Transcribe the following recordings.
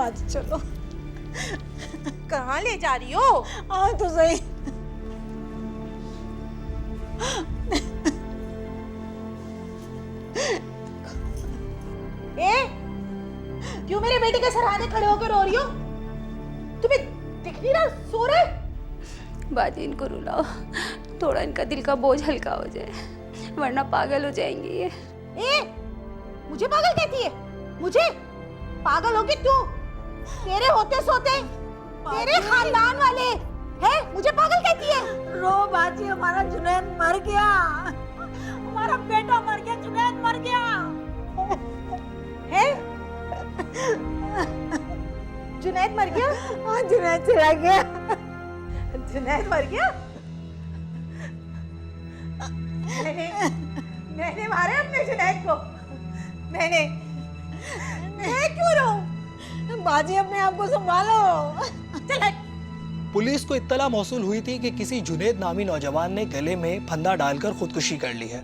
बाजी चलो। कहाँ ले जा रही हो? हाँ तो सही। ए, क्यों मेरे बेटे के सराहने खड़े होकर रो रही हो? तुम्हें दिख नहीं रहा सो रहे? बाजी इनको रुलाओ, थोड़ा इनका दिल का बोझ हल्का हो जाए, वरना पागल हो जाएंगी ये। ए, मुझे पागल कहती है? मुझे पागल होगी तू? तेरे होते सोते तेरे खानदान वाले हैं मुझे पागल कहती है? रो बाजी, हमारा जुनैद मर गया, हमारा बेटा मर गया, जुनैद मर गया है? जुनैद मर गया? हाँ जुनैद चला गया। जुनैद मर गया? मैंने मारा अपने जुनैद को। मैं क्यों रोऊं? बाजी अपने आप को संभालो। चल हट। पुलिस को इत्तला मौसूल हुई थी कि किसी जुनैद नामी नौजवान ने गले में फंदा डालकर खुदकुशी कर ली है।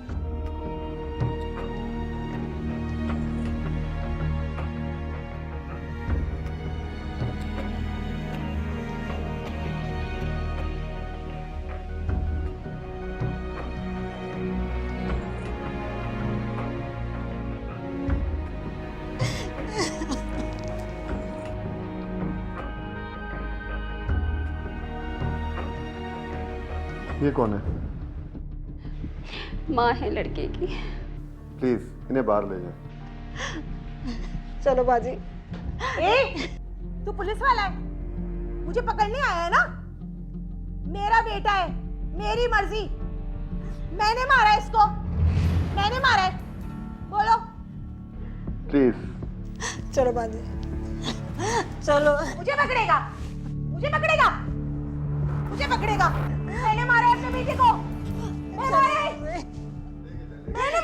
ये कौन है? माँ है लड़के की। प्लीज इन्हें बाहर ले जाए। चलो बाजी। ए, तू पुलिस वाला है? मुझे पकड़ने आया है ना? मेरा बेटा है, मेरी मर्जी। मैंने मारा इसको, मैंने मारा है। बोलो। प्लीज। चलो बाजी, चलो। मुझे पकड़ेगा, मुझे पकड़ेगा, मुझे पकड़ेगा। मैंने मारा है अपने बेटे को। मैंने मारा है। मैंने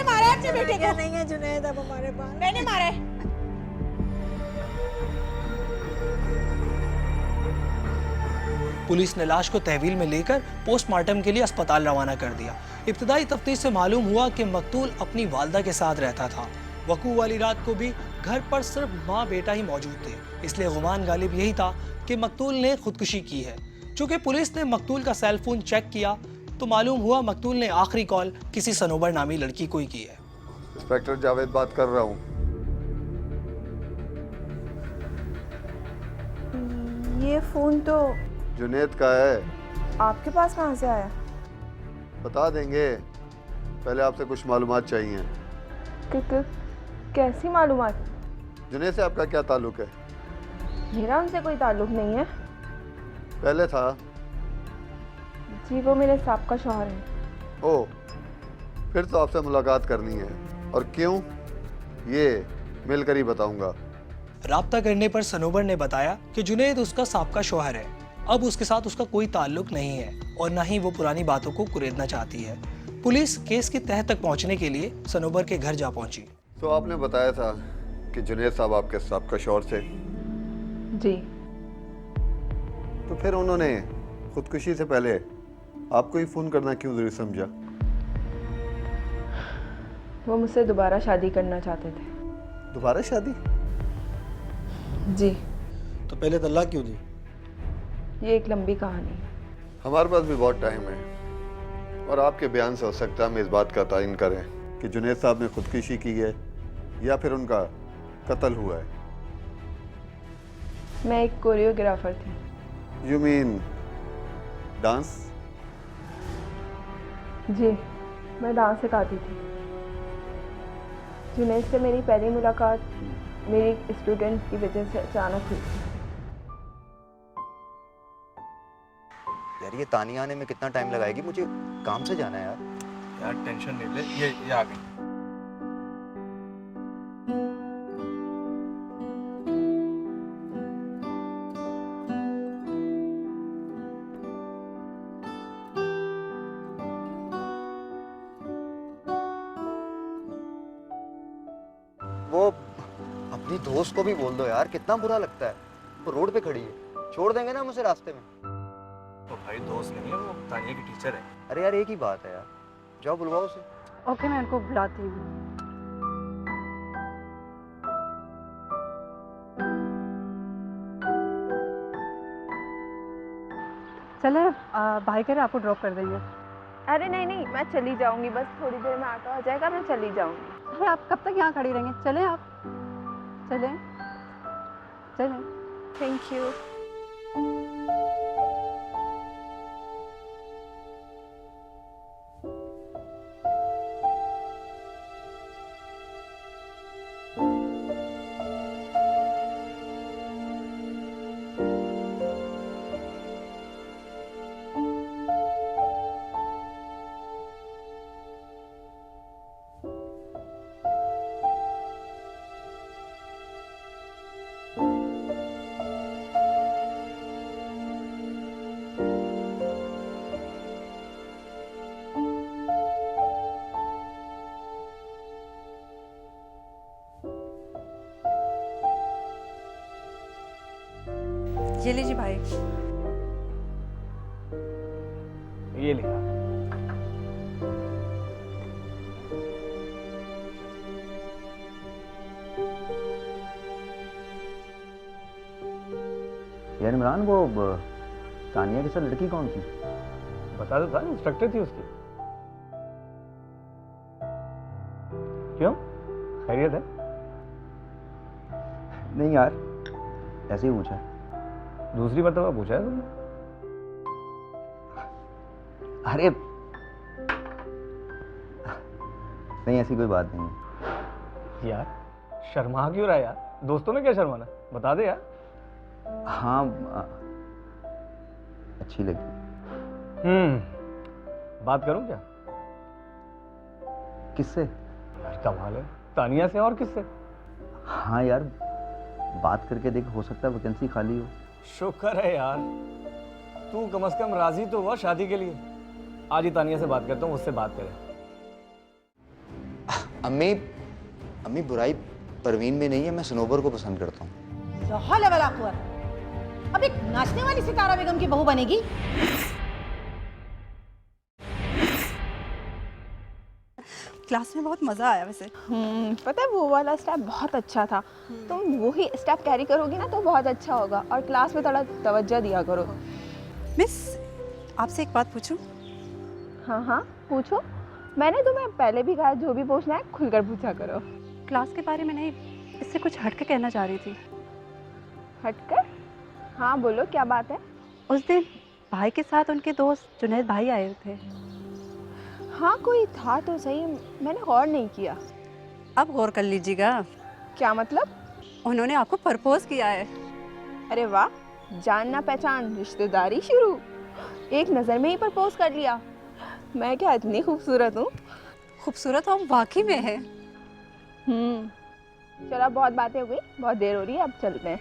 मारा है अपने बेटे को। नहीं है जुनैद अब हमारे पास। मैंने मारा है। पुलिस ने लाश को तहवील में लेकर पोस्टमार्टम के लिए अस्पताल रवाना कर दिया। इब्तदाई तफ्तीश से मालूम हुआ कि मकतूल अपनी वालदा के साथ रहता था। वकू वाली रात को भी घर पर सिर्फ माँ बेटा ही मौजूद थे, इसलिए गुमान गालिब यही था कि मकतूल ने खुदकुशी की है। चूंकि पुलिस ने मकतूल का सेल फोन चेक किया तो मालूम हुआ मकतूल ने आखिरी कॉल किसी सनोबर नामी लड़की को ही की है। इंस्पेक्टर जावेद बात कर रहा हूँ। ये फोन तो जुनैद का है। आपके पास कहाँ से आया? बता देंगे, पहले आपसे कुछ मालूमात चाहिए। कैसी मालूमात? जुनैद से आपका क्या ताल्लुक है? मेरा उनसे कोई ताल्लुक नहीं है। पहले था। जी वो मेरे साहब का शौहर है। ओ, फिर तो आपसे मुलाकात करनी है। और क्यों, ये मिलकर ही बताऊंगा। राब्ता करने पर सनोबर ने बताया कि जुनैद उसका साबका शौहर है। अब उसके साथ उसका कोई ताल्लुक नहीं है और न ही वो पुरानी बातों को कुरेदना चाहती है। पुलिस केस की तह तक पहुंचने के लिए सनोबर के घर जा पहुंची। तो आपने बताया था कि जुनैद साहब आपके साबका शौहर थे। जी। तो फिर उन्होंने खुदकुशी से पहले आपको ही फोन करना क्यों जरूरी समझा? वो मुझसे दोबारा शादी करना चाहते थे। दोबारा शादी? जी। तो पहले तलाक क्यों दी? ये एक लंबी कहानी है। हमारे पास भी बहुत टाइम है और आपके बयान से हो सकता है हम इस बात का तयन करें कि जुनैद साहब ने खुदकुशी की है या फिर उनका कत्ल हुआ है। मैं एक कोरियोग्राफर थी। You mean dance? जी, मैं डांस सिखाती थी। जुनैद से मेरी पहली मुलाकात मेरी स्टूडेंट की वजह से अचानक हुई थी। यार ये तानिया आने में कितना टाइम लगाएगी? मुझे काम से जाना है यार। यार टेंशन नहीं ले, ये आ गई। वो अपनी दोस्त को भी बोल दो यार, कितना बुरा लगता है। वो रोड पे खड़ी है, छोड़ देंगे ना हम उसे रास्ते में। तो भाई दोस्त नहीं है, वो तानिया की टीचर है। अरे यार एक ही बात है यार, जाओ बुलवाओ उसे। ओके, मैं उनको बुलाती हूँ। चले भाई कह रहे आपको ड्रॉप कर देंगे। अरे नहीं नहीं, मैं चली जाऊंगी, बस थोड़ी देर में ऑटो आ जाएगा, मैं चली जाऊंगी। अरे आप कब तक यहाँ खड़ी रहेंगे? चले आप, चले चले। Thank you. ये लीजिए भाई। ये लिया। यार इमरान, वो तानिया के साथ लड़की कौन थी? बता दो था, इंस्ट्रक्टर थी उसकी। क्यों, खैरियत है? नहीं यार, ऐसे ही पूछा। दूसरी मर्तबा पूछा है तुमने? अरे नहीं, ऐसी कोई बात नहीं है। यार शर्मा क्यों रहा यार? दोस्तों में क्या शर्माना, बता दे यार। हाँ, अच्छी लगी। बात करूं क्या? किससे? यार कमाल है, तानिया से और किससे? हाँ यार, बात करके देख, हो सकता है वैकेंसी खाली हो। शुक्र है यार, तू कम से कम राजी तो हुआ शादी के लिए। आज ही तानिया से बात करता हूँ, उससे बात करें। अम्मी बुराई परवीन में नहीं है, मैं सनोबर को पसंद करता हूँ। अब एक नाचने वाली सितारा बेगम की बहू बनेगी? क्लास में बहुत मज़ा आया वैसे। पता है वो वाला स्टेप बहुत अच्छा था। तुम वही स्टेप कैरी करोगी ना तो बहुत अच्छा होगा। और क्लास में थोड़ा तवज्जो दिया करो। मिस, आपसे एक बात पूछूं? हाँ हाँ पूछो। मैंने तुम्हें पहले भी कहा, जो भी पूछना है खुलकर पूछा करो। क्लास के बारे में नहीं, इससे कुछ हट के कहना चाह रही थी। हटकर? हाँ बोलो, क्या बात है? उस दिन भाई के साथ उनके दोस्त जुनैद भाई आए थे। हाँ कोई था तो सही, मैंने गौर नहीं किया। अब गौर कर लीजिएगा। क्या मतलब? उन्होंने आपको प्रपोज किया है। अरे वाह, जान ना पहचान, रिश्तेदारी शुरू। एक नज़र में ही प्रपोज कर लिया। मैं क्या इतनी खूबसूरत हूँ? खूबसूरत हम वाकई में है। चलो बहुत बातें हो गई, बहुत देर हो रही है, अब चलते हैं।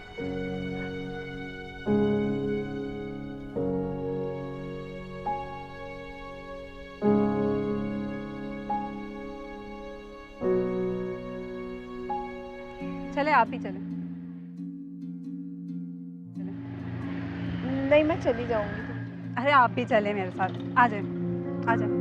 चले, आप ही चले। नहीं मैं चली जाऊंगी। अरे आप भी चले मेरे साथ, आ जाए आ जाए।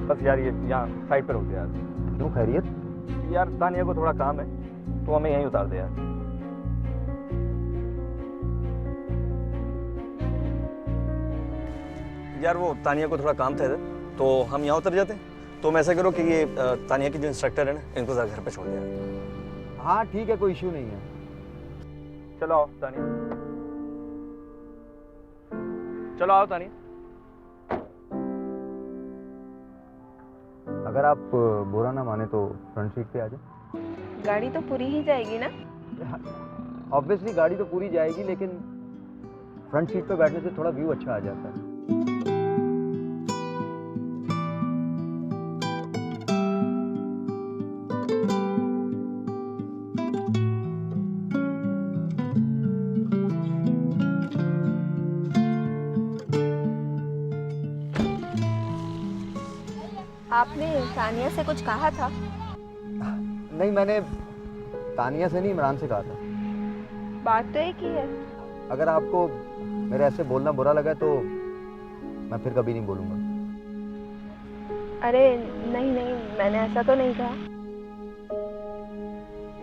बस यार ये यहाँ साइड पर रुक दे यार। क्यों, खैरियत? यार तानिया को थोड़ा काम है, तो हमें यहीं उतार दे यार। यार वो तानिया को थोड़ा काम था इधर, तो हम यहाँ उतर जाते हैं। तो मैं ऐसा करो कि ये तानिया के जो इंस्ट्रक्टर है ना, इनको जरा घर पे छोड़ दिया। हाँ ठीक है, कोई इश्यू नहीं है। चलो आओ तानिया, चलो आओ तानिया। अगर आप बुरा ना माने तो फ्रंट सीट पे आ जाए। गाड़ी तो पूरी ही जाएगी ना? ऑब्वियसली गाड़ी तो पूरी जाएगी, लेकिन फ्रंट सीट पे बैठने से थोड़ा व्यू अच्छा आ जाता है। आपने तानिया से कुछ कहा था? नहीं, मैंने तानिया से नहीं, इमरान से कहा था। बात तो एक ही है। अगर आपको मेरे ऐसे बोलना बुरा लगा तो मैं फिर कभी नहीं बोलूँगा। अरे नहीं नहीं, मैंने ऐसा तो नहीं कहा।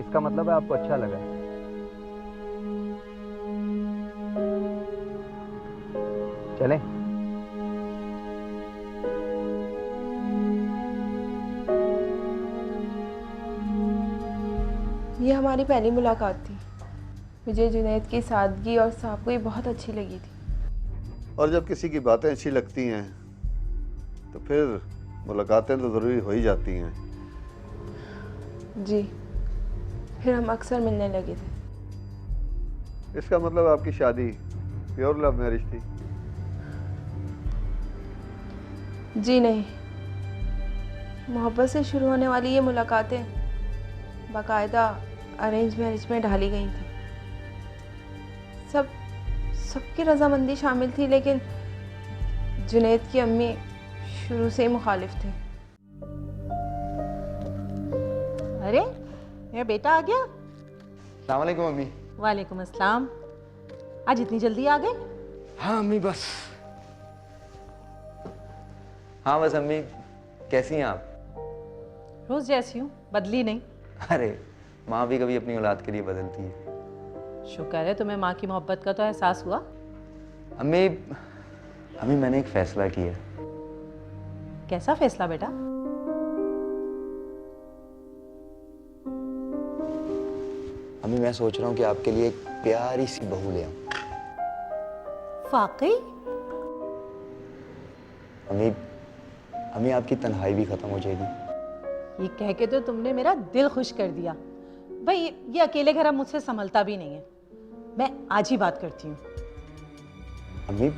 इसका मतलब है आपको अच्छा लगा। चलें? ये हमारी पहली मुलाकात थी। मुझे जुनैद की सादगी और साफगोई बहुत अच्छी लगी थी। और जब किसी की बातें अच्छी लगती हैं तो फिर मुलाकातें तो ज़रूरी हो ही जाती हैं। जी, फिर हम अक्सर मिलने लगे थे। इसका मतलब आपकी शादी प्योर लव मैरिज थी? जी नहीं, मोहब्बत से शुरू होने वाली ये मुलाकातें बाकायदा अरेंज मैरिज में ढाली गई थी। सबकी रजामंदी शामिल थी, लेकिन जुनैद की अम्मी शुरू से ही मुखालिफ थे। अरे मेरा बेटा आ गया। अस्सलाम वालेकुम अम्मी। वालेकुम अस्सलाम। आज इतनी जल्दी आ गए? हाँ अम्मी, बस। हाँ बस अम्मी, कैसी हैं आप? रोज जैसी हूँ, बदली नहीं। अरे माँ भी कभी अपनी औलाद के लिए बदलती है। शुक्र है तुम्हें माँ की मोहब्बत का तो एहसास हुआ। अम्मी, अम्मी मैंने एक फैसला किया। कैसा फैसला बेटा? अम्मी मैं सोच रहा हूँ कि आपके लिए एक प्यारी सी बहू ले आऊं। वाकई? अम्मी, अम्मी आपकी तन्हाई भी खत्म हो जाएगी। ये कह के तो तुमने मेरा दिल खुश कर दिया। भाई ये अकेले घर अब मुझसे संभलता भी नहीं है। मैं आज ही बात करती हूँ। अम्मी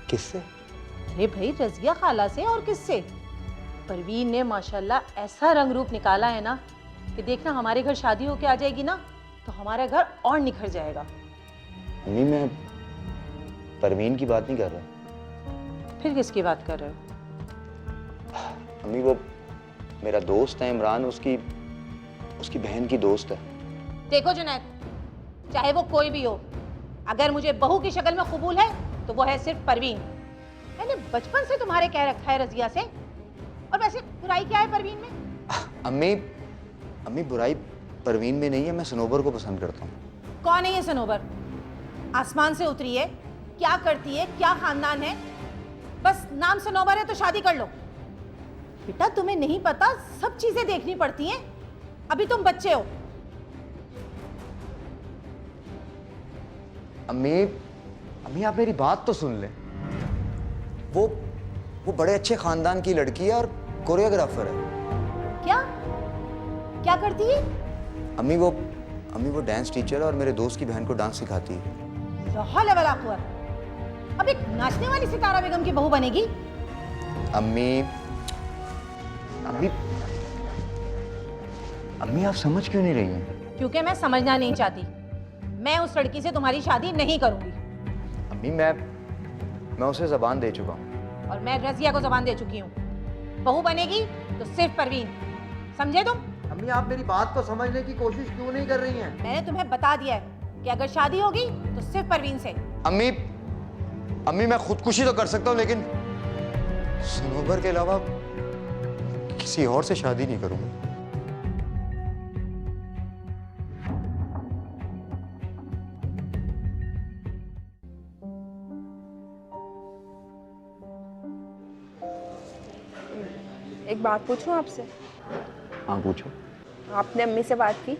किससे? अरे भाई रजिया खाला से, और किससे? परवीन ने माशाल्लाह ऐसा रंग रूप निकाला है ना कि देखना हमारे घर शादी होके आ जाएगी ना तो हमारा घर और निखर जाएगा। अम्मी मैं परवीन की बात नहीं कर रहा। फिर किसकी बात कर रहे हो? अम्मी वो मेरा दोस्त है इमरान, उसकी बहन की दोस्त है। देखो जुनैद, चाहे वो कोई भी हो, अगर मुझे बहू की शक्ल में कबूल है तो वो है सिर्फ परवीन। मैंने बचपन से तुम्हारे कह रखा है रजिया से। और वैसे बुराई क्या है परवीन में? अम्मी, अम्मी बुराई परवीन में नहीं है, मैं सनोबर को पसंद करता हूँ। कौन है ये सनोबर? आसमान से उतरी है? क्या करती है? क्या खानदान है? बस नाम सनोबर है तो शादी कर लो। बेटा तुम्हें नहीं पता, सब चीजें देखनी पड़ती हैं। अभी तुम बच्चे हो। अम्मी, अम्मी आप मेरी बात तो सुन लें। वो बड़े अच्छे खानदान की लड़की है और कोरियोग्राफर है। क्या क्या करती है? अम्मी वो डांस टीचर है और मेरे दोस्त की बहन को डांस सिखाती है। ला हौला वला कुव्वत। अब एक नाचने वाली सितारा बेगम की बहू बनेगी? अम्मी, अम्मी, अम्मी आप समझ क्यों नहीं रही हैं? क्योंकि मैं समझना नहीं चाहती। मैं उस लड़की से तुम्हारी शादी नहीं करूंगी। अम्मी मैं उसे ज़बान दे चुका हूँ। और मैं रजिया को ज़बान दे चुकी हूँ। बहू बनेगी तो सिर्फ परवीन, समझे तुम? अम्मी आप मेरी बात को समझने की कोशिश क्यों नहीं कर रही हैं? मैंने तुम्हें बता दिया है कि अगर शादी होगी तो सिर्फ परवीन से। अम्मी मैं खुदकुशी तो कर सकता हूँ, लेकिन सनोबर के अलावा किसी और से शादी नहीं करूंगा। एक बात पूछूं आपसे? हाँ पूछो। आपने अम्मी से बात की?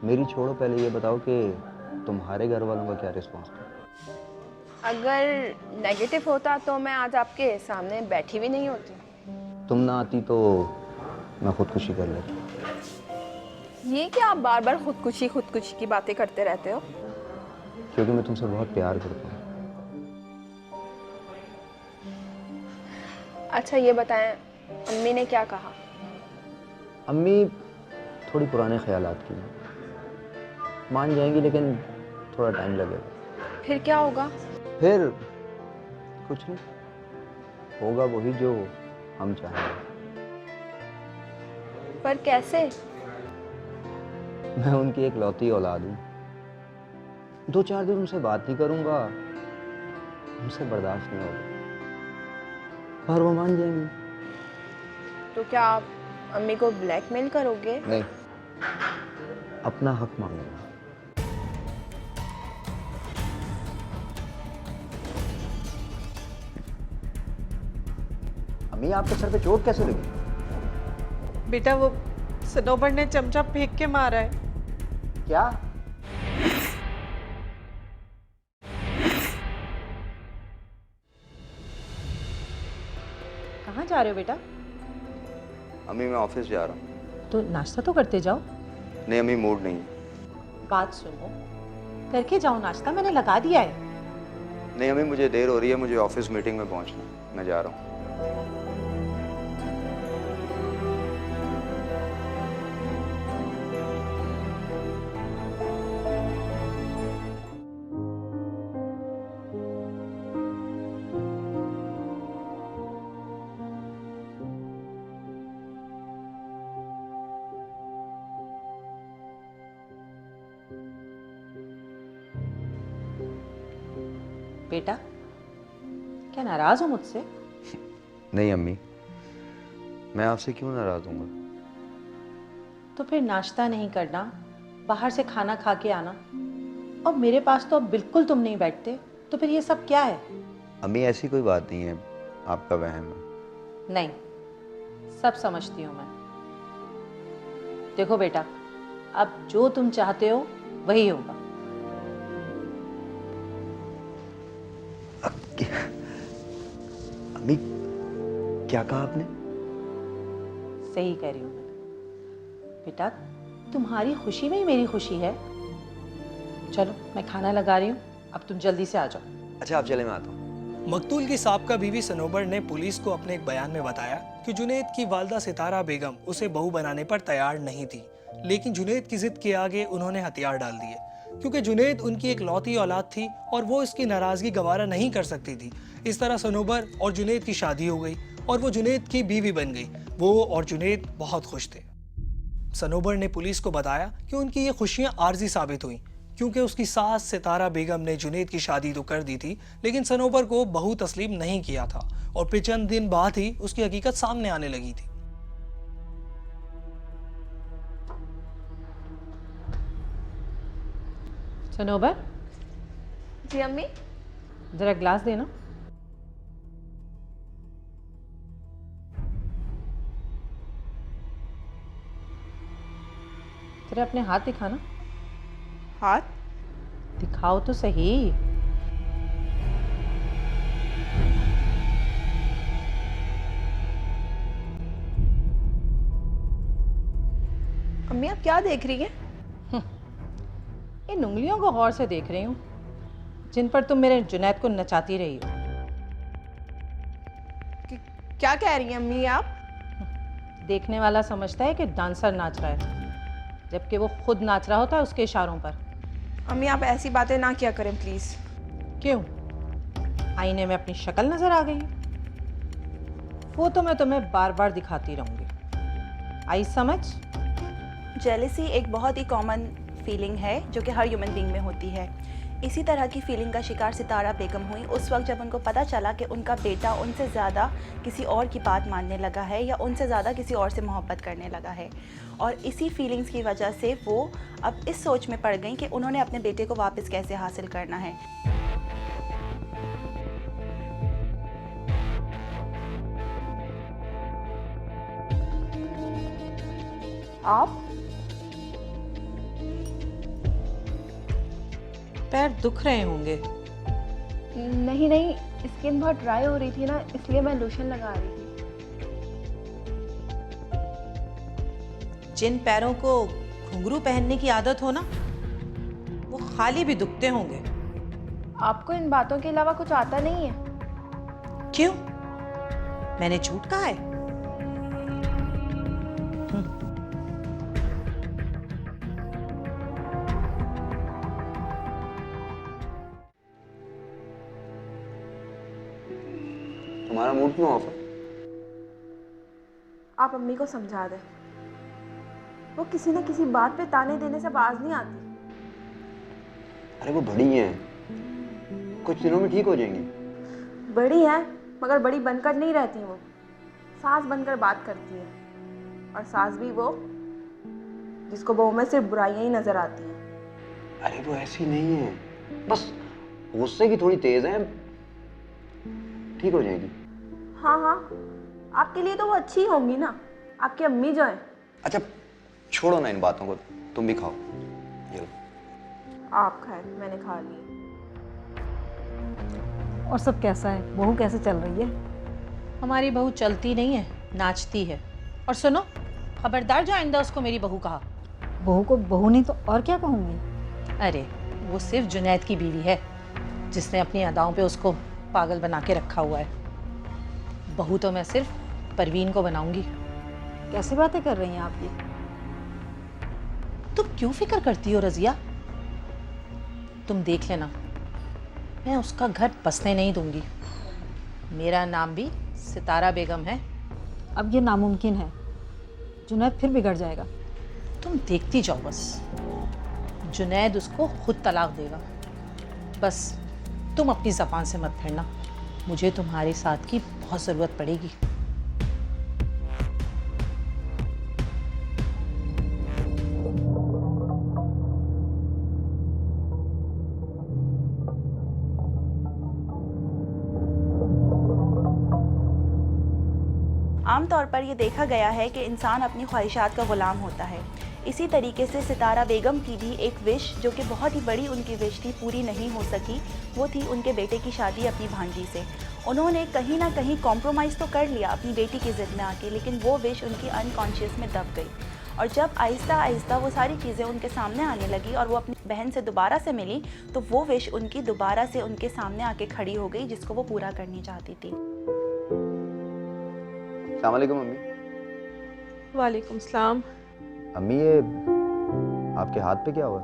मेरी छोड़ो, पहले ये बताओ कि तुम्हारे घर वालों का क्या रिस्पॉन्स था? अगर नेगेटिव होता तो मैं आज आपके सामने बैठी भी नहीं होती। तुम ना आती तो मैं खुदकुशी कर लेता। ये क्या आप बार बार खुदकुशी की बातें करते रहते हो? क्योंकि मैं तुमसे बहुत प्यार करता हूँ। अच्छा ये बताएं, अम्मी ने क्या कहा? अम्मी थोड़ी पुराने ख्यालात की हैं। मान जाएंगी लेकिन थोड़ा टाइम लगेगा। फिर क्या होगा? फिर कुछ नहीं होगा, वही जो हम चाहेंगे। पर कैसे? मैं उनकी एक लौती औलाद हूँ। 2-4 दिन उनसे बात नहीं करूंगा, उनसे बर्दाश्त नहीं होगा, पर वो मान जाएंगी। तो क्या आप अम्मी को ब्लैकमेल करोगे? नहीं, अपना हक मांगूंगा। अम्मी, आपके सर पे चोट कैसे लगी? बेटा वो सनोबर ने चमचा फेंक के मारा है। क्या? कहाँ जा रहे हो बेटा? अम्मी, मैं ऑफिस जा रहा हूँ। तो नाश्ता तो करते जाओ। नहीं अम्मी, मूड नहीं है। बात सुनो, करके जाओ नाश्ता, मैंने लगा दिया है। नहीं अम्मी, मुझे देर हो रही है, मुझे ऑफिस मीटिंग में पहुंचना है, मैं जा रहा हूँ। बेटा, क्या नाराज हो मुझसे? नहीं अम्मी, मैं आपसे क्यों नाराज हूँगा? तो फिर नाश्ता नहीं करना, बाहर से खाना खा के आना, और मेरे पास तो अब बिल्कुल तुम नहीं बैठते, तो फिर ये सब क्या है? अम्मी, ऐसी कोई बात नहीं है, आपका वहम है। नहीं, सब समझती हूँ मैं। देखो बेटा, अब जो तुम चाहते हो वही होगा। अम्मी, क्या कहा आपने? सही कह रही हूँ मैं। बेटा, तुम्हारी खुशी में ही मेरी खुशी है। चलो, मैं खाना लगा रही हूँ, अब तुम जल्दी से आ जाओ। अच्छा, आप चले, मैं आता हूँ। मकतूल की साबका बीवी सनोबर ने पुलिस को अपने एक बयान में बताया कि जुनैद की वालदा सितारा बेगम उसे बहू बनाने पर तैयार नहीं थी, लेकिन जुनैद की जिद के आगे उन्होंने हथियार डाल दिए, क्योंकि जुनैद उनकी एक लौती औलाद थी और वो इसकी नाराजगी गवारा नहीं कर सकती थी। इस तरह सनोबर और जुनैद की शादी हो गई और वो जुनैद की बीवी बन गई। वो और जुनैद बहुत खुश थे। सनोबर ने पुलिस को बताया कि उनकी ये खुशियां आर्जी साबित हुई, क्योंकि उसकी सास सितारा बेगम ने जुनैद की शादी तो कर दी थी, लेकिन सनोबर को बहू तस्लीम नहीं किया था और फिर चंद दिन बाद ही उसकी हकीकत सामने आने लगी थी। सनोबर, जी अम्मी। जरा ग्लास देना। जरा अपने हाथ दिखाना। हाथ दिखाओ तो सही। अम्मी, आप क्या देख रही हैं? इन उंगलियों को गौर से देख रही हूँ, जिन पर तुम मेरे जुनैद को नचाती रही हो। क्या कह रही हैं अम्मी आप? देखने वाला समझता है कि डांसर नाच रहा है, जबकि वो खुद नाच रहा होता है उसके इशारों पर। अम्मी, आप ऐसी बातें ना किया करें प्लीज। क्यों? आईने में अपनी शक्ल नजर आ गई है? वो तो मैं तुम्हें बार बार दिखाती रहूंगी। आई समझ? जेलसी एक बहुत ही कॉमन फीलिंग है जो कि हर ह्यूमन बीइंग में होती है। इसी तरह की फीलिंग का शिकार सितारा बेगम हुई उस वक्त जब उनको पता चला कि उनका बेटा उनसे ज़्यादा किसी और की बात मानने लगा है या उनसे ज़्यादा किसी और से मोहब्बत करने लगा है, और इसी फीलिंग्स की वजह से वो अब इस सोच में पड़ गई कि उन्होंने अपने बेटे को वापस कैसे हासिल करना है। आप? पैर दुख रहे होंगे। नहीं नहीं, स्किन बहुत ड्राई हो रही थी ना, इसलिए मैं लोशन लगा रही थी। जिन पैरों को घुंघरू पहनने की आदत हो ना, वो खाली भी दुखते होंगे। आपको इन बातों के अलावा कुछ आता नहीं है? क्यों? मैंने झूठ कहा है? तुम्हारा मूड क्यों ऑफ है? आप अम्मी को समझा दें, वो किसी न किसी बात पे ताने देने से बाज नहीं आती। अरे वो बड़ी हैं, कुछ दिनों में ठीक हो जाएंगी। बड़ी है मगर बड़ी बनकर नहीं रहती वो, सास बनकर बात करती है, और सास भी वो जिसको बहू में सिर्फ बुराइयां ही नजर आती हैं। अरे वो ऐसी नहीं है, बस गुस्से की थोड़ी तेज है, ठीक हो जाएगी। हाँ हाँ, आपके लिए तो वो अच्छी होंगी ना, आपकी अम्मी जो है। अच्छा छोड़ो ना इन बातों को, तुम भी खाओ। ये लो। आप खाए, मैंने खा लिया। और सब कैसा है? बहू कैसे चल रही है? हमारी बहू चलती नहीं है, नाचती है। और सुनो, खबरदार जो आइंदा उसको मेरी बहू कहा। बहू को बहू नहीं तो और क्या कहूँगी? अरे वो सिर्फ जुनैद की बीवी है, जिसने अपनी अदाओं पे उसको पागल बना के रखा हुआ है। बहू तो मैं सिर्फ परवीन को बनाऊंगी। कैसी बातें कर रही हैं आप ये? तुम क्यों फिक्र करती हो रजिया? तुम देख लेना, मैं उसका घर बसने नहीं दूंगी। मेरा नाम भी सितारा बेगम है। अब ये नामुमकिन है, जुनैद फिर बिगड़ जाएगा। तुम देखती जाओ बस, जुनैद उसको खुद तलाक देगा। बस तुम अपनी ज़बान से मत फिरना, मुझे तुम्हारे साथ की बहुत ज़रूरत पड़ेगी। आमतौर पर ये देखा गया है कि इंसान अपनी ख्वाहिशात का ग़ुलाम होता है। इसी तरीके से सितारा बेगम की भी एक विश, जो कि बहुत ही बड़ी उनकी विश थी, पूरी नहीं हो सकी। वो थी उनके बेटे की शादी अपनी भांजी से। उन्होंने कहीं ना कहीं कॉम्प्रोमाइज़ तो कर लिया अपनी बेटी की ज़िद में आके, लेकिन वो विश उनकी अनकॉन्शियस में दब गई। और जब आहिस्ता आहिस्ता वो सारी चीज़ें उनके सामने आने लगी और वो अपनी बहन से दोबारा से मिली, तो वो विश उनकी दोबारा से उनके सामने आके खड़ी हो गई, जिसको वो पूरा करनी चाहती थी। अस्सलाम वालेकुम अम्मी। वालेकुम सलाम। अम्मी ये आपके हाथ पे क्या हुआ?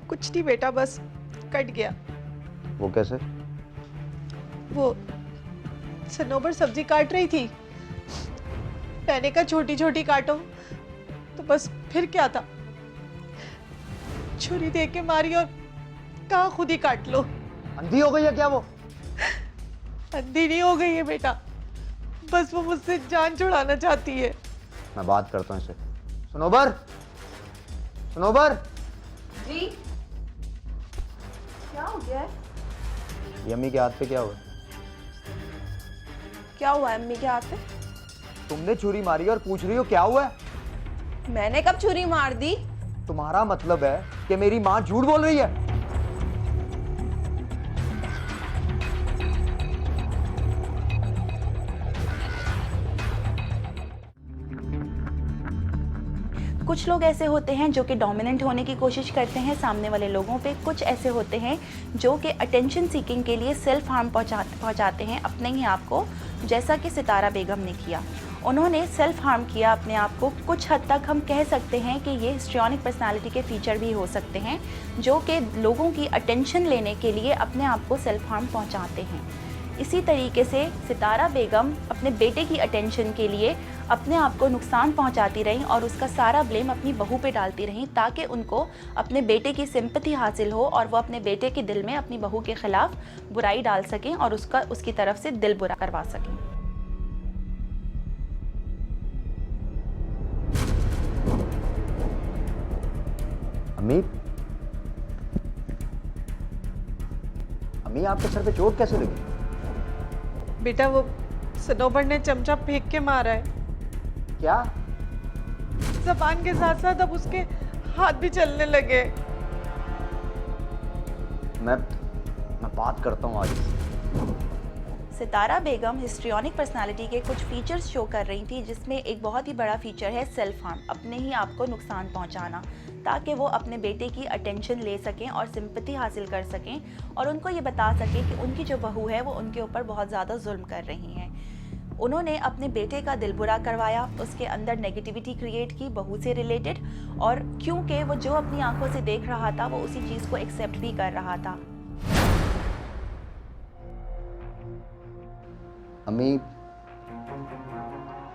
कुछ नहीं बेटा, बस कट गया। वो कैसे? वो सनोबर सब्जी काट रही थी, मैंने कहा छोटी छोटी काटो, तो बस फिर क्या था, छुरी दे के मारी और कहा खुद ही काट लो। अंधी हो गई है क्या वो? अंधी नहीं हो गई है बेटा, बस वो मुझसे जान छुड़ाना चाहती है। मैं बात करता हूँ इससे। सनोबर, सनोबर। जी क्या हो गया है? ये अम्मी के हाथ पे क्या हुआ? क्या हुआ है अम्मी के हाथ पे? तुमने छुरी मारी और पूछ रही हो क्या हुआ है? मैंने कब छुरी मार दी? तुम्हारा मतलब है कि मेरी माँ झूठ बोल रही है? कुछ लोग ऐसे होते हैं जो कि डोमिनेंट होने की कोशिश करते हैं सामने वाले लोगों पे। कुछ ऐसे होते हैं जो कि अटेंशन सीकिंग के लिए सेल्फ हार्म पहुंचाते हैं अपने ही आप को, जैसा कि सितारा बेगम ने किया। उन्होंने सेल्फ हार्म किया अपने आप को। कुछ हद तक हम कह सकते हैं कि ये हिस्ट्रियोनिक पर्सनालिटी के फीचर भी हो सकते हैं, जो कि लोगों की अटेंशन लेने के लिए अपने आप को सेल्फ हार्म पहुँचाते हैं। इसी तरीके से सितारा बेगम अपने बेटे की अटेंशन के लिए अपने आप को नुकसान पहुंचाती रहीं और उसका सारा ब्लेम अपनी बहू पे डालती रहीं, ताकि उनको अपने बेटे की सिंपैथी हासिल हो और वो अपने बेटे के दिल में अपनी बहू के खिलाफ बुराई डाल सकें और उसकी तरफ से दिल बुरा करवा सकें। अम्मी, अम्मी आपके सर पे चोट कैसे लगी? बेटा वो सनोबर ने चमचा फेंक के मारा है। क्या? जबान के साथ साथ अब उसके हाथ भी चलने लगे। मैं बात करता हूँ आज। सितारा बेगम हिस्ट्रियोनिक पर्सनालिटी के कुछ फीचर्स शो कर रही थी, जिसमें एक बहुत ही बड़ा फीचर है सेल्फ हार्म, अपने ही आप को नुकसान पहुंचाना, ताकि वो अपने बेटे की अटेंशन ले सकें और सिंपैथी हासिल कर सकें और उनको ये बता सकें कि उनकी जो बहू है वो उनके ऊपर बहुत ज़्यादा जुल्म कर रही हैं। उन्होंने अपने बेटे का दिल बुरा करवाया, उसके अंदर नेगेटिविटी क्रिएट की बहू से रिलेटेड, और क्योंकि वो जो अपनी आंखों से देख रहा था वो उसी चीज़ को एक्सेप्ट भी कर रहा था। अम्मी,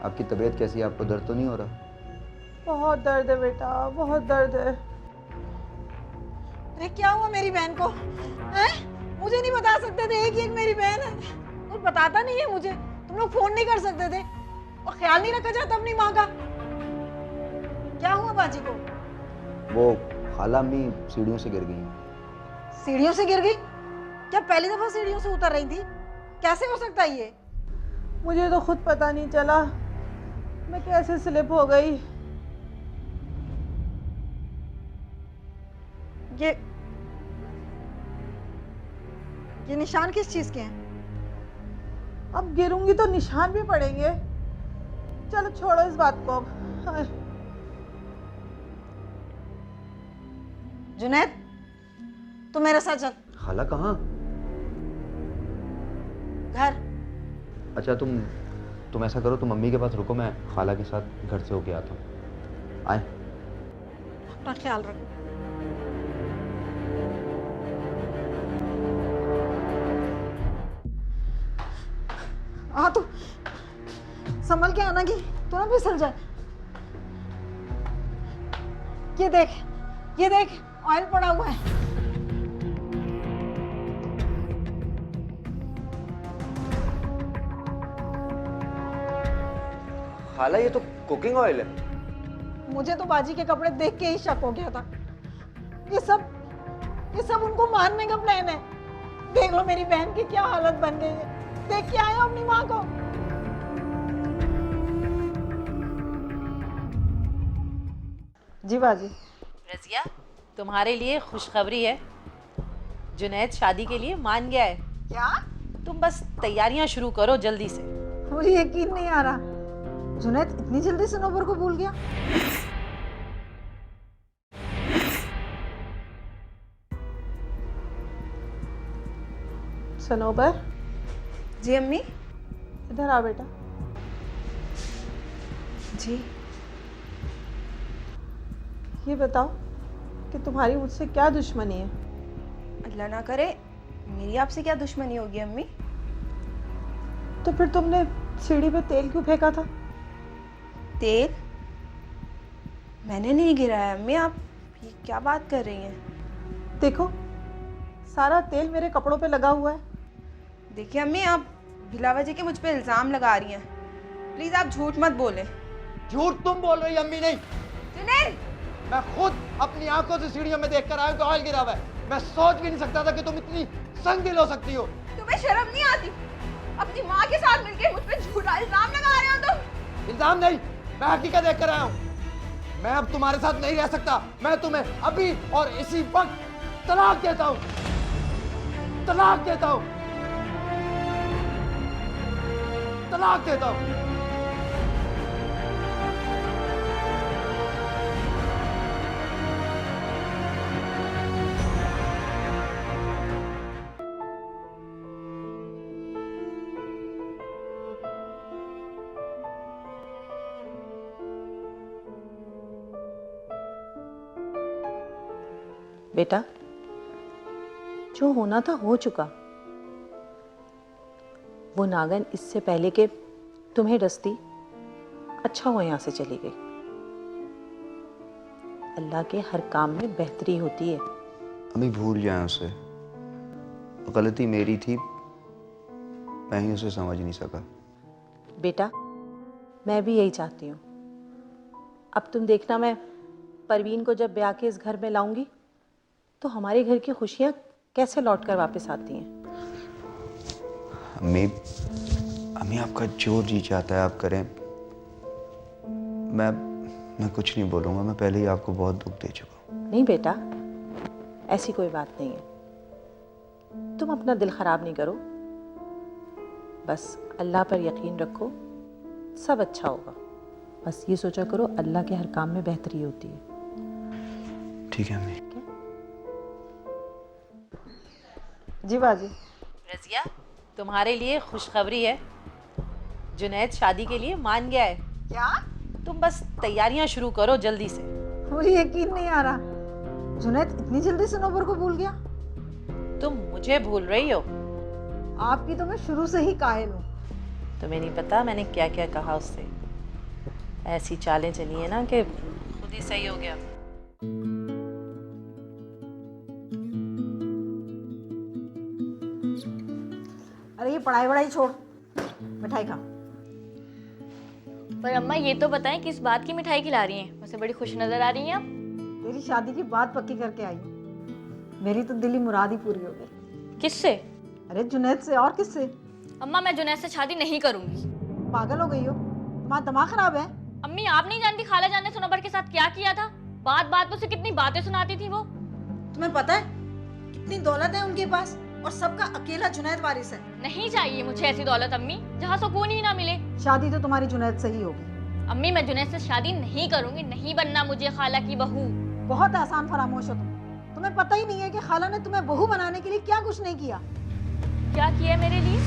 आपकी तबीयत कैसी है? आपको दर्द तो नहीं हो रहा? बहुत दर्द है बेटा, बहुत दर्द है। अरे क्या हुआ मेरी बहन को? हैं? मुझे नहीं बता सकते थे एक मेरी बहन है, और बताता नहीं है मुझे। तुम लोग फोन नहीं कर सकते थे और ख्याल नहीं रखा जाता अपनी माँ का? क्या हुआ बाजी को? वो खाला अम्मी सीढ़ियों से गिर गई। सीढ़ियों से गिर गई? क्या पहली दफा सीढ़ियों से उतर रही थी? कैसे हो सकता है ये? मुझे तो खुद पता नहीं चला मैं कैसे स्लिप हो गई। ये निशान किस चीज के हैं? अब गिरूंगी तो निशान भी पड़ेंगे। चलो छोड़ो इस बात को अब। जुनैद, तू मेरे साथ चल। खाला कहाँ? घर। अच्छा तुम ऐसा करो, तुम मम्मी के पास रुको, मैं खाला के साथ घर से होके आता हूँ। आए। अपना ख्याल रखो। हाँ तो संभल के आना की तो ना फिसल जाए। ये देख ऑयल पड़ा हुआ है। खाला ये तो कुकिंग ऑयल है। मुझे तो बाजी के कपड़े देख के ही शक हो गया था। ये सब उनको मारने का प्लान है। देख लो मेरी बहन की क्या हालत बन गई है। देख के आए अपनी माँ को। जी बाजी। रजिया, तुम्हारे लिए खुशखबरी है। जुनैद शादी के लिए मान गया है। क्या? तुम बस तैयारियां शुरू करो जल्दी से। मुझे यकीन नहीं आ रहा, जुनैद इतनी जल्दी सनोबर को भूल गया। सनोबर। जी अम्मी। इधर आ बेटा। जी। ये बताओ कि तुम्हारी मुझसे क्या दुश्मनी है? अल्लाह ना करे मेरी आपसे क्या दुश्मनी होगी अम्मी? तो फिर तुमने सीढ़ी पे तेल क्यों फेंका था? तेल? मैंने नहीं गिराया अम्मी, आप ये क्या बात कर रही हैं? देखो सारा तेल मेरे कपड़ों पे लगा हुआ है। देखिए अम्मी, आप बिला वजह के मुझ पे इल्जाम लगा रही हैं। प्लीज आप झूठ मत बोले। झूठ तुम बोल रही अम्मी, नहीं। जुनैद! मैं खुद अपनी आंखों से सीढ़ियों में देखकर आया हूं कि ऑयल गिरा हुआ है। मैं सोच भी नहीं सकता था कि तुम इतनी संग दिल हो सकती हो। तुम्हें शर्म नहीं आती? अपनी माँ के साथ मिलकर मुझ पे झूठा इल्जाम लगा रहे हो तुम। इल्जाम नहीं, मैं हकीकत देखकर आया हूं। मैं अब तुम्हारे साथ नहीं रह सकता। मैं तुम्हें अभी और इसी वक्त तलाक देता हूं। तलाक देता हूं। तलाक देता हूं। बेटा, जो होना था हो चुका। वो नागन इससे पहले कि तुम्हें डसती, अच्छा हुआ यहाँ से चली गई। अल्लाह के हर काम में बेहतरी होती है। अम्मी भूल जाए उसे, गलती मेरी थी, मैं ही उसे समझ नहीं सका। बेटा, मैं भी यही चाहती हूँ। अब तुम देखना, मैं परवीन को जब ब्याह के इस घर में लाऊंगी तो हमारे घर की खुशियाँ कैसे लौट कर वापस आती हैं। अम्मी आपका जो जी चाहता है आप करें। मैं कुछ नहीं बोलूँगा, मैं पहले ही आपको बहुत दुख दे चुका हूँ। नहीं बेटा, ऐसी कोई बात नहीं है। तुम अपना दिल खराब नहीं करो, बस अल्लाह पर यकीन रखो, सब अच्छा होगा। बस ये सोचा करो अल्लाह के हर काम में बेहतरी होती है। ठीक है अम्मी। जी बाजी। रजिया, तुम्हारे लिए खुशखबरी है। जुनैद शादी के लिए मान गया है। क्या? तुम बस तैयारियां शुरू करो जल्दी से। मुझे यकीन नहीं आ रहा, जुनैद इतनी जल्दी सनोबर को भूल गया। तुम मुझे भूल रही हो? आपकी तो मैं शुरू से ही कायल हूँ। तुम्हें नहीं पता मैंने क्या क्या कहा उससे। ऐसी चालें चली है ना कि खुद ही सही हो गया। अरे ये पढ़ाई वढ़ाई छोड़, मिठाई खा। पर अम्मा ये तो बताएं किस बात की मिठाई खिला रही हैं? मुझसे बड़ी खुश नजर आ रही हैं आप। तेरी शादी की बात पक्की करके आई, मेरी तो दिली मुराद ही पूरी हो गई। किससे? अरे जुनैद से, और किससे? अम्मा मैं जुनैद से शादी नहीं करूंगी। पागल हो गई हो? तुम्हारा दिमाग खराब है? अम्मी आप नहीं जानती खाला जान ने सनोबर के साथ क्या किया था। बात बात पे उसे कितनी बातें सुनाती थी वो। तुम्हें पता है कितनी दौलत है उनके पास, और सबका अकेला जुनैद वारिस है। नहीं चाहिए मुझे ऐसी दौलत अम्मी जहाँ सुकून ही ना मिले। शादी तो तुम्हारी जुनैद से ही होगी। अम्मी मैं जुनैद से शादी नहीं करूंगी, नहीं बनना मुझे खाला की बहू। बहुत आसान फरामोश हो तुम्हें पता ही नहीं है कि खाला ने तुम्हें बहू बनाने के लिए क्या कुछ नहीं किया। क्या किया मेरे लिए?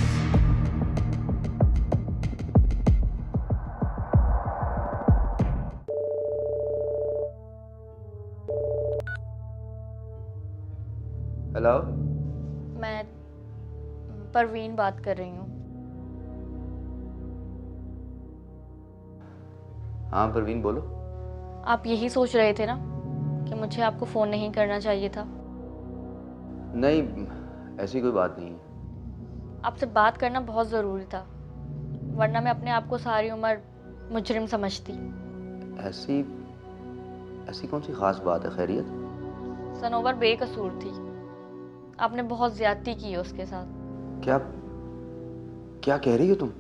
हेलो, मैं परवीन बात कर रही हूँ। हाँ परवीन बोलो। आप यही सोच रहे थे ना कि मुझे आपको फ़ोन नहीं करना चाहिए था? नहीं, ऐसी कोई बात नहीं है। आपसे बात करना बहुत ज़रूरी था, वरना मैं अपने आप को सारी उम्र मुजरिम समझती। ऐसी कौन सी खास बात है? खैरियत? सनोवर बेकसूर थी, आपने बहुत ज्यादती की है उसके साथ। क्या कह रही हो तुम?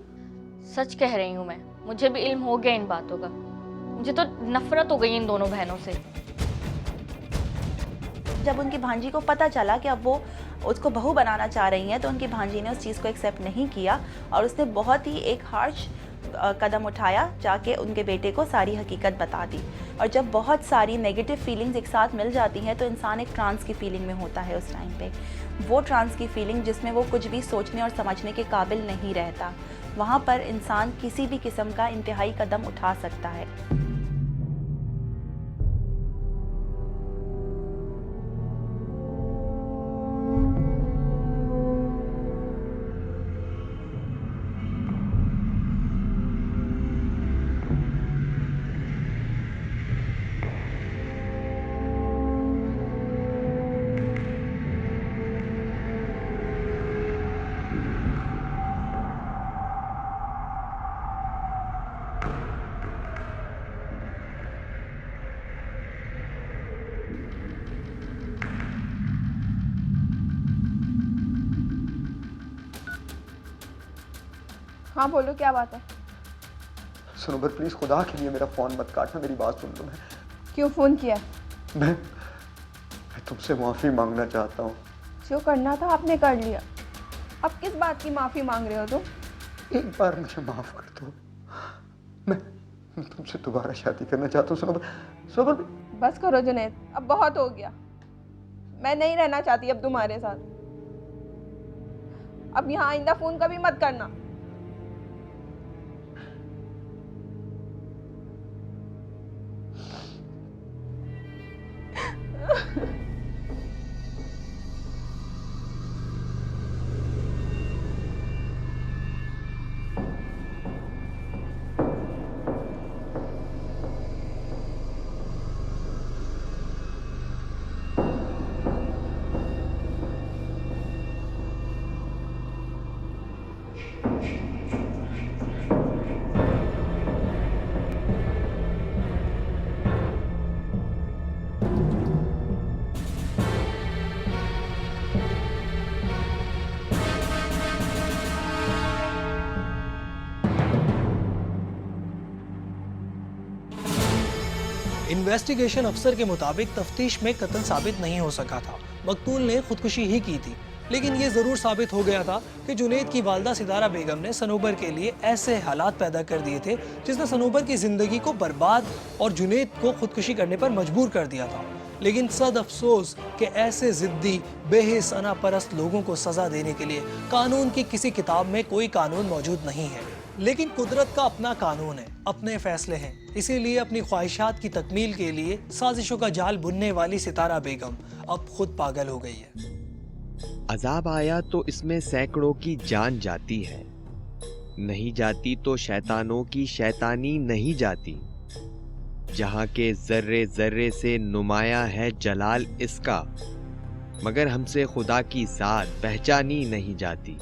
सच कह रही हूँ मैं, मुझे भी इल्म हो गया इन बातों का। मुझे तो नफरत हो गई इन दोनों बहनों से। जब उनकी भांजी को पता चला कि अब वो उसको बहू बनाना चाह रही हैं, तो उनकी भांजी ने उस चीज़ को एक्सेप्ट नहीं किया और उसने बहुत ही एक हार्श कदम उठाया, जाके उनके बेटे को सारी हकीकत बता दी। और जब बहुत सारी नेगेटिव फीलिंग्स एक साथ मिल जाती हैं तो इंसान एक ट्रांस की फीलिंग में होता है। उस टाइम पे वो ट्रांस की फीलिंग जिसमें वो कुछ भी सोचने और समझने के काबिल नहीं रहता, वहाँ पर इंसान किसी भी किस्म का इंतहाई कदम उठा सकता है। हाँ बोलो, क्या बात है? सनोबर प्लीज खुदा के लिए मेरा फोन मत काटना, मेरी बात सुन लो। मैं क्यों फ़ोन किया? मैं तुमसे माफी मांगना चाहता हूँ। जो करना था आपने कर लिया, अब किस बात की माफ़ी मांग रहे हो तुम? एक बार मुझे माफ कर दो, मैं तुमसे दोबारा शादी करना चाहता हूँ। सनोबर बस करो जुनैद, अब बहुत हो गया। मैं नहीं रहना चाहती अब तुम्हारे साथ। अब यहाँ आइंदा फ़ोन कभी मत करना। इन्वेस्टिगेशन अफसर के मुताबिक तफ्तीश में कत्ल साबित नहीं हो सका था। मकतूल ने खुदकुशी ही की थी, लेकिन ये जरूर साबित हो गया था कि जुनैद की वालदा सितारा बेगम ने सनोबर के लिए ऐसे हालात पैदा कर दिए थे जिसने सनोबर की जिंदगी को बर्बाद और जुनैद को खुदकुशी करने पर मजबूर कर दिया था। लेकिन सद अफसोस कि ऐसे जिद्दी बेहिस अना परस्त लोगों को सजा देने के लिए कानून की किसी किताब में कोई कानून मौजूद नहीं है। लेकिन कुदरत का अपना कानून है, अपने फैसले हैं। इसीलिए अपनी ख्वाहिशात की तकमील के लिए साजिशों का जाल बुनने वाली सितारा बेगम अब खुद पागल हो गई है। अजाब आया तो इसमें सैकड़ों की जान जाती है, नहीं जाती तो शैतानों की शैतानी नहीं जाती। जहाँ के जर्रे जर्रे से नुमाया है जलाल इसका, मगर हमसे खुदा की ज़ात पहचानी नहीं जाती।